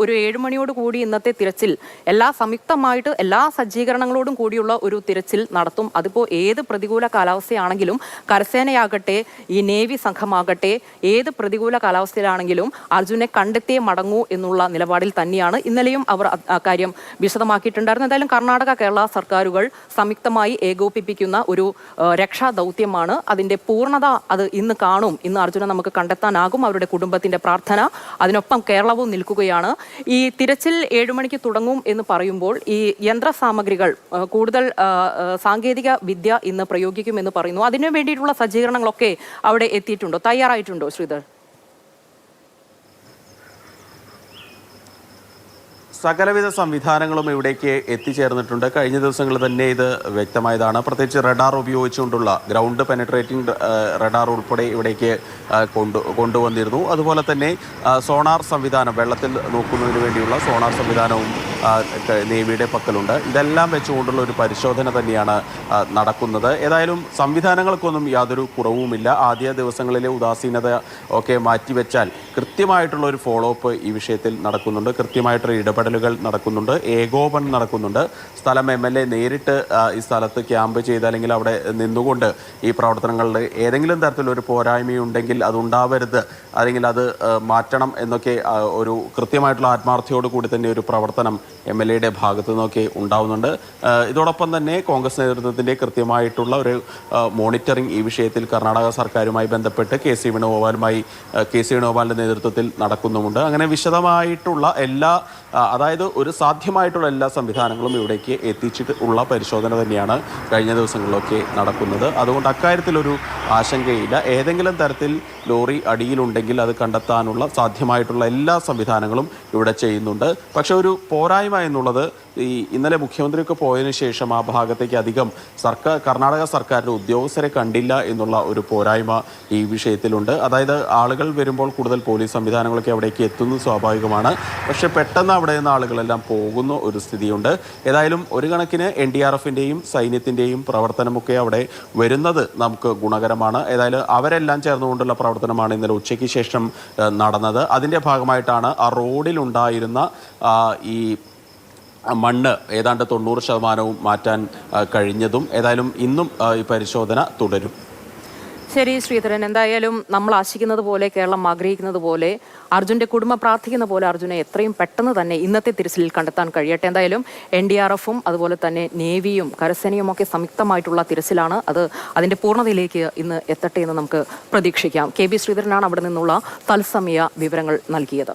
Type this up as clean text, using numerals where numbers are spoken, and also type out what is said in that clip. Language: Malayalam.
ഒരു 7 മണിയോട് കൂടി ഇന്നത്തെ തിരച്ചിൽ സംയുക്തമായിട്ട് എല്ലാ സജ്ജീകരണങ്ങളോടും കൂടിയുള്ള ഒരു തിരച്ചിൽ നടത്തും. അതിപ്പോൾ ഏത് പ്രതികൂല കാലാവസ്ഥയാണെങ്കിലും കരസേനയാകട്ടെ ഈ നേവി സംഘമാകട്ടെ ഏത് പ്രതികൂല കാലാവസ്ഥയിലാണെങ്കിലും അർജുനെ കണ്ടെത്തിയേ മടങ്ങൂ എന്നുള്ള നിലപാടിൽ തന്നെയാണ് ഇന്നലെയും അവർ അക്കാര്യം വിശദമാക്കിയിട്ടുണ്ടായിരുന്നു. എന്തായാലും കർണാടക കേരള സർക്കാരുകൾ സംയുക്തമായി ഏകോപിപ്പിക്കുന്ന ഒരു രക്ഷാ ദൗത്യമാണ്. അതിന്റെ പൂർണ്ണത അത് ഇന്ന് കാണും. ഇന്ന് അർജുനെ നമുക്ക് കണ്ടെത്താനാകും. അവരുടെ കുടുംബത്തിന്റെ പ്രാർത്ഥന, അതിനൊപ്പം കേരളവും നിൽക്കുകയാണ്. ഈ തിരച്ചിൽ 7 മണിക്ക് തുടങ്ങും എന്ന് പറയുമ്പോൾ ഈ യന്ത്ര സാമഗ്രികൾ കൂടുതൽ സാങ്കേതിക വിദ്യ ഇന്ന് പ്രയോഗിക്കുമെന്ന് പറയുന്നു. അതിനു വേണ്ടിയിട്ടുള്ള സജ്ജീകരണങ്ങളൊക്കെ അവിടെ എത്തിയിട്ടുണ്ടോ, തയ്യാറായിട്ടുണ്ടോ ശ്രീധർ? സകലവിധ സംവിധാനങ്ങളും ഇവിടേക്ക് എത്തിച്ചേർന്നിട്ടുണ്ട്. കഴിഞ്ഞ ദിവസങ്ങളിൽ തന്നെ ഇത് വ്യക്തമായതാണ്. പ്രത്യേകിച്ച് റഡാർ ഉപയോഗിച്ചുകൊണ്ടുള്ള ഗ്രൗണ്ട് പെനട്രേറ്റിംഗ് റഡാർ ഉൾപ്പെടെ ഇവിടേക്ക് കൊണ്ടുവന്നിരുന്നു. അതുപോലെ തന്നെ സോണാർ സംവിധാനം, വെള്ളത്തിൽ നോക്കുന്നതിന് വേണ്ടിയുള്ള സോണാർ സംവിധാനവും നേവിയുടെ പക്കലുണ്ട്. ഇതെല്ലാം വെച്ചുകൊണ്ടുള്ള ഒരു പരിശോധന തന്നെയാണ് നടക്കുന്നത്. ഏതായാലും സംവിധാനങ്ങൾക്കൊന്നും യാതൊരു കുറവുമില്ല. ആദ്യ ദിവസങ്ങളിലെ ഉദാസീനത ഒക്കെ മാറ്റിവെച്ചാൽ കൃത്യമായിട്ടുള്ള ഒരു ഫോളോ അപ്പ് ഈ വിഷയത്തിൽ നടക്കുന്നുണ്ട്. കൃത്യമായിട്ടുള്ള ഇടപെടലുകൾ നടക്കുന്നുണ്ട്, ഏകോപനം നടക്കുന്നുണ്ട്. സ്ഥലം MLA നേരിട്ട് ഈ സ്ഥലത്ത് ക്യാമ്പ് ചെയ്ത് അല്ലെങ്കിൽ അവിടെ നിന്നുകൊണ്ട് ഈ പ്രവർത്തനങ്ങളിൽ ഏതെങ്കിലും തരത്തിലൊരു പോരായ്മയുണ്ടെങ്കിൽ അതുണ്ടാവരുത്, അല്ലെങ്കിൽ അത് മാറ്റണം എന്നൊക്കെ ഒരു കൃത്യമായിട്ടുള്ള ആത്മാർത്ഥയോട് കൂടി തന്നെ ഒരു പ്രവർത്തനം MLAയുടെ ഭാഗത്തു നിന്നൊക്കെ ഉണ്ടാവുന്നുണ്ട്. ഇതോടൊപ്പം തന്നെ കോൺഗ്രസ് നേതൃത്വത്തിൻ്റെ കൃത്യമായിട്ടുള്ള ഒരു മോണിറ്ററിംഗ് ഈ വിഷയത്തിൽ കർണാടക സർക്കാരുമായി ബന്ധപ്പെട്ട് കെ സി വേണുഗോപാലിൻ്റെ നേതൃത്വത്തിൽ നടക്കുന്നുമുണ്ട്. അങ്ങനെ വിശദമായിട്ടുള്ള എല്ലാ, അതായത് ഒരു സാധ്യമായിട്ടുള്ള എല്ലാ സംവിധാനങ്ങളും ഇവിടേക്ക് എത്തിച്ചിട്ടുള്ള പരിശോധന തന്നെയാണ് കഴിഞ്ഞ ദിവസങ്ങളിലൊക്കെ നടക്കുന്നത്. അതുകൊണ്ട് അക്കാര്യത്തിലൊരു ആശങ്കയില്ല. ഏതെങ്കിലും തരത്തിൽ ലോറി അടിയിലുണ്ടെങ്കിൽ അത് കണ്ടെത്താനുള്ള സാധ്യമായിട്ടുള്ള എല്ലാ സംവിധാനങ്ങളും ഇവിടെ ചെയ്യുന്നുണ്ട്. പക്ഷെ ഒരു പോരായ്മ എന്നുള്ളത്, ഈ ഇന്നലെ മുഖ്യമന്ത്രിയൊക്കെ പോയതിനു ശേഷം ആ ഭാഗത്തേക്ക് അധികം കർണാടക സർക്കാരിൻ്റെ ഉദ്യോഗസ്ഥരെ കണ്ടില്ല എന്നുള്ള ഒരു പോരായ്മ ഈ വിഷയത്തിലുണ്ട്. അതായത് ആളുകൾ വരുമ്പോൾ കൂടുതൽ പോലീസ് സംവിധാനങ്ങളൊക്കെ അവിടേക്ക് എത്തുന്നത് സ്വാഭാവികമാണ്. പക്ഷെ പെട്ടെന്ന് അവിടെ നിന്ന് ആളുകളെല്ലാം പോകുന്ന ഒരു സ്ഥിതിയുണ്ട്. ഏതായാലും ഒരു കണക്കിന് NDRFിൻ്റെയും സൈന്യത്തിൻ്റെയും പ്രവർത്തനമൊക്കെ അവിടെ വരുന്നത് നമുക്ക് ഗുണകരമാണ്. ഏതായാലും അവരെല്ലാം ചേർന്നുകൊണ്ടുള്ള പ്രവർത്തനമാണ് ഇന്നലെ ഉച്ചയ്ക്ക് ശേഷം നടന്നത്. അതിൻ്റെ ഭാഗമായിട്ടാണ് ആ റോഡിലുണ്ടായിരുന്ന ഈ മണ്ണ് ഏതാണ്ട് 90% മാറ്റാൻ കഴിഞ്ഞതും. ഏതായാലും ഇന്നും ഈ പരിശോധന തുടരും. ശരി ശ്രീധരൻ, എന്തായാലും നമ്മൾ ആശിക്കുന്നത് പോലെ, കേരളം ആഗ്രഹിക്കുന്നത് പോലെ, അർജുൻ്റെ കുടുംബം പ്രാർത്ഥിക്കുന്ന പോലെ അർജുനെ എത്രയും പെട്ടെന്ന് തന്നെ ഇന്നത്തെ തിരച്ചിലിൽ കണ്ടെത്താൻ കഴിയട്ടെ. എന്തായാലും NDRFും അതുപോലെ തന്നെ നേവിയും കരസേനയും ഒക്കെ സംയുക്തമായിട്ടുള്ള തിരച്ചിലാണ്. അതിൻ്റെ പൂർണ്ണതയിലേക്ക് ഇന്ന് എത്തട്ടെ എന്ന് നമുക്ക് പ്രതീക്ഷിക്കാം. KB ശ്രീധരനാണ് അവിടെ നിന്നുള്ള തത്സമയ വിവരങ്ങൾ നൽകിയത്.